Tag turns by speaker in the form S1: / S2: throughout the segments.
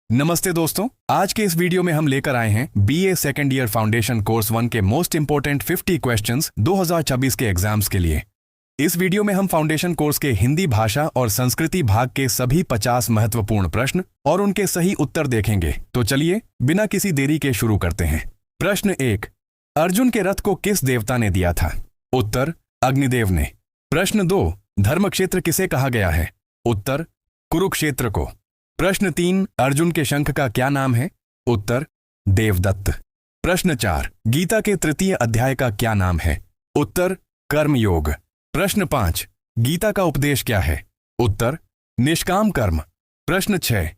S1: नमस्ते दोस्तों, आज के इस वीडियो में हम लेकर आए हैं BA second year foundation course 1 के मोस्ट इंपोर्टेंट 50 क्वेश्चंस 2024 के एग्जाम्स के लिए। इस वीडियो में हम फाउंडेशन कोर्स के हिंदी भाषा और संस्कृति भाग के सभी 50 महत्वपूर्ण प्रश्न और उनके सही उत्तर देखेंगे। तो चलिए बिना किसी देरी के शुरू करते हैं। प्रश्न 1, अर्जुन के रथ को किस देवता ने दिया था? उत्तर, अग्निदेव ने। प्रश्न 2, धर्मक्षेत्र किसे कहा गया है? उत्तर, कुरुक्षेत्र को। प्रश्न 3, अर्जुन के शंख का क्या नाम है? उत्तर, देवदत्त। प्रश्न 4, गीता के तृतीय अध्याय का क्या नाम है? उत्तर, कर्मयोग। प्रश्न 5, गीता का उपदेश क्या है? उत्तर, निष्काम कर्म। प्रश्न 6,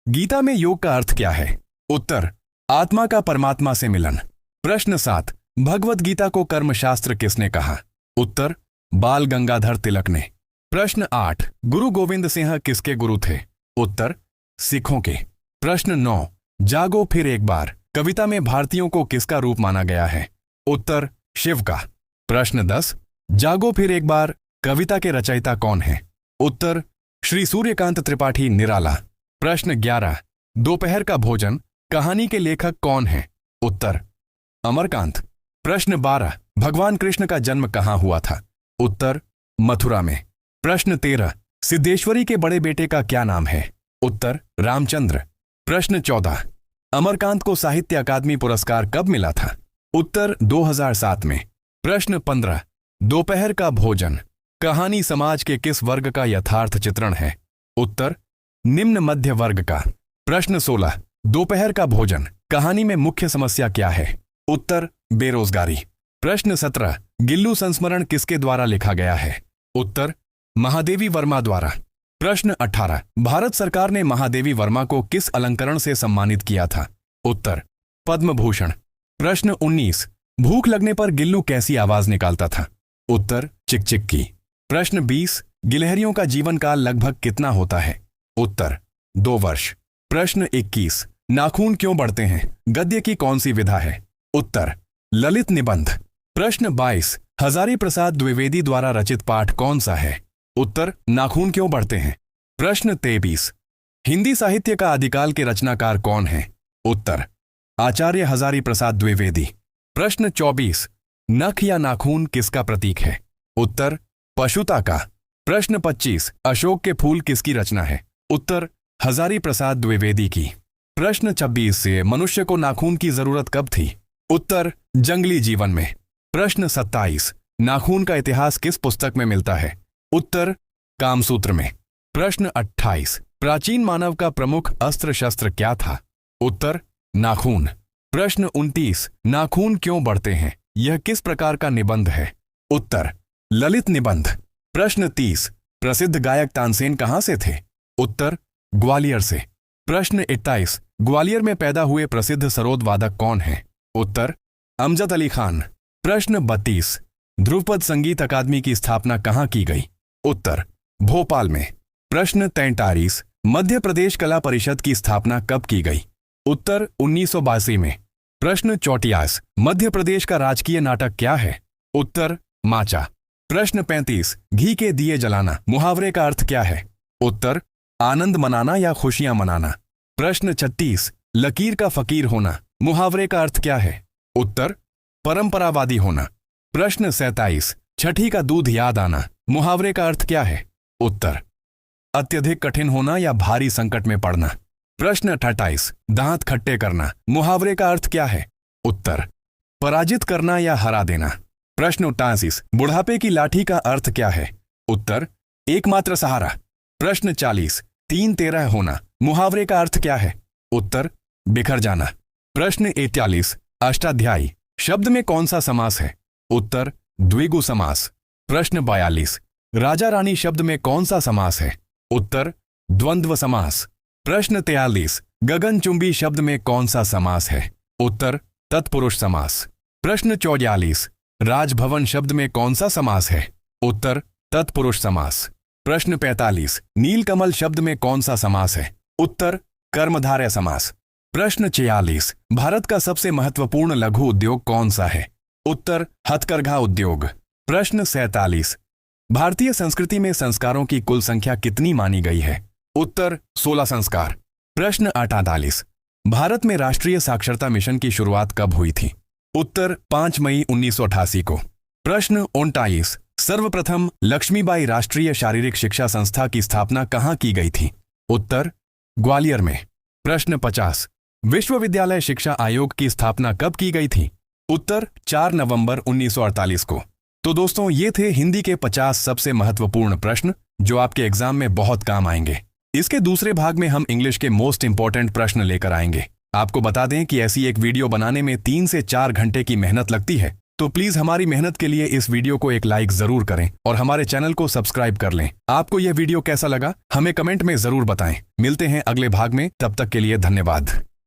S1: गीता में योग का अर्थ क्या है? उत्तर, आत्मा का परमात्मा से मिलन। प्रश्न 7, भगवत गीता को कर्मशास्त्र किसने कहा? उत्तर, बाल गंगाधर तिलक ने। प्रश्न 8, गुरु गोविंद सिंह किसके गुरु थे? उत्तर, सिखों के। प्रश्न 9, जागो फिर एक बार कविता में भारतीयों को किसका रूप माना गया है? उत्तर, शिव का। प्रश्न 10, जागो फिर एक बार कविता के रचयिता कौन है? उत्तर, श्री सूर्यकांत त्रिपाठी निराला। प्रश्न 11, दोपहर का भोजन कहानी के लेखक कौन है? उत्तर, अमरकांत। प्रश्न 12, भगवान कृष्ण का जन्म कहाँ हुआ था? उत्तर, मथुरा में। प्रश्न 13, सिद्धेश्वरी के बड़े बेटे का क्या नाम है? उत्तर, रामचंद्र। प्रश्न 14, अमरकांत को साहित्य अकादमी पुरस्कार कब मिला था? उत्तर, 2007 में। प्रश्न 15, दोपहर का भोजन कहानी समाज के किस वर्ग का यथार्थ चित्रण है? उत्तर, निम्न मध्य वर्ग का। प्रश्न 16, दोपहर का भोजन कहानी में मुख्य समस्या क्या है? उत्तर, बेरोजगारी। प्रश्न 17, गिल्लू संस्मरण किसके द्वारा लिखा गया है? उत्तर, महादेवी वर्मा द्वारा। प्रश्न 18, भारत सरकार ने महादेवी वर्मा को किस अलंकरण से सम्मानित किया था? उत्तर, पद्म भूषण। प्रश्न 19, भूख लगने पर गिल्लू कैसी आवाज निकालता था? उत्तर, चिक चिक की। प्रश्न 20, गिलहरियों का जीवन काल लगभग कितना होता है? उत्तर, 2 वर्ष। प्रश्न 21, नाखून क्यों बढ़ते हैं गद्य की कौन सी विधा है? उत्तर, ललित निबंध। प्रश्न 22, हजारी प्रसाद द्विवेदी द्वारा रचित पाठ कौन सा है? उत्तर, नाखून क्यों बढ़ते हैं। प्रश्न 23, हिंदी साहित्य का आदिकाल के रचनाकार कौन है? उत्तर, आचार्य हजारी प्रसाद द्विवेदी। प्रश्न 24, नख या नाखून किसका प्रतीक है? उत्तर, पशुता का। प्रश्न 25, अशोक के फूल किसकी रचना है? उत्तर, हजारी प्रसाद द्विवेदी की। प्रश्न 26 से मनुष्य को नाखून की जरूरत कब थी? उत्तर, जंगली जीवन में। प्रश्न 27, नाखून का इतिहास किस पुस्तक में मिलता है? उत्तर, कामसूत्र में। प्रश्न 28, प्राचीन मानव का प्रमुख अस्त्र शस्त्र क्या था? उत्तर, नाखून। प्रश्न 29, नाखून क्यों बढ़ते हैं यह किस प्रकार का निबंध है? उत्तर, ललित निबंध। प्रश्न 30, प्रसिद्ध गायक तानसेन कहां से थे? उत्तर, ग्वालियर से। प्रश्न 21, ग्वालियर में पैदा हुए प्रसिद्ध सरोद वादक कौन है? उत्तर, अमजद अली खान। प्रश्न 32, ध्रुपद संगीत अकादमी की स्थापना कहां की गई? उत्तर, भोपाल में। प्रश्न 43, मध्य प्रदेश कला परिषद की स्थापना कब की गई? उत्तर, 1982 में। प्रश्न 44, मध्य प्रदेश का राजकीय नाटक क्या है? उत्तर, माचा। प्रश्न 35, घी के दिए जलाना मुहावरे का अर्थ क्या है? उत्तर, आनंद मनाना या खुशियां मनाना। प्रश्न 36, लकीर का फकीर होना मुहावरे का अर्थ क्या है? उत्तर, परंपरावादी होना। प्रश्न 37, छठी का दूध याद आना मुहावरे का अर्थ क्या है? उत्तर, अत्यधिक कठिन होना या भारी संकट में पड़ना। प्रश्न 28, दांत खट्टे करना मुहावरे का अर्थ क्या है? उत्तर, पराजित करना या हरा देना। प्रश्न 89, बुढ़ापे की लाठी का अर्थ क्या है? उत्तर, एकमात्र सहारा। प्रश्न 40, 3-13 होना मुहावरे का अर्थ क्या है? उत्तर, बिखर जाना। प्रश्न 41, अष्टाध्यायी शब्द में कौन सा समास है? उत्तर, द्विगु समास। प्रश्न 42, राजा रानी शब्द में कौन सा समास है? उत्तर, द्वंद्व समास। प्रश्न 43, गगनचुंबी शब्द में कौन सा समास है? उत्तर, तत्पुरुष समास। प्रश्न 44, राजभवन शब्द में कौन सा समास है? उत्तर, तत्पुरुष समास। प्रश्न 45, नीलकमल शब्द में कौन सा समास है? उत्तर, कर्मधारय समास। प्रश्न 46, भारत का सबसे महत्वपूर्ण लघु उद्योग कौन सा है? उत्तर, हथकरघा उद्योग। प्रश्न 47, भारतीय संस्कृति में संस्कारों की कुल संख्या कितनी मानी गई है? उत्तर, 16 संस्कार। प्रश्न 48। भारत में राष्ट्रीय साक्षरता मिशन की शुरुआत कब हुई थी? उत्तर 5 मई 1988 को। प्रश्न 39। सर्वप्रथम लक्ष्मीबाई राष्ट्रीय शारीरिक शिक्षा संस्था की स्थापना कहाँ की गई थी? उत्तर ग्वालियर में। प्रश्न 50। विश्वविद्यालय शिक्षा आयोग की स्थापना कब की गई थी? उत्तर 4 नवंबर 1948 को। तो दोस्तों, ये थे हिंदी के 50 सबसे महत्वपूर्ण प्रश्न जो आपके एग्जाम में बहुत काम आएंगे। इसके दूसरे भाग में हम इंग्लिश के मोस्ट इंपॉर्टेंट प्रश्न लेकर आएंगे। आपको बता दें कि ऐसी एक वीडियो बनाने में 3 से 4 घंटे की मेहनत लगती है, तो प्लीज हमारी मेहनत के लिए इस वीडियो को एक लाइक जरूर करें और हमारे चैनल को सब्सक्राइब कर लें। आपको यह वीडियो कैसा लगा हमें कमेंट में जरूर बताएं। मिलते हैं अगले भाग में, तब तक के लिए धन्यवाद।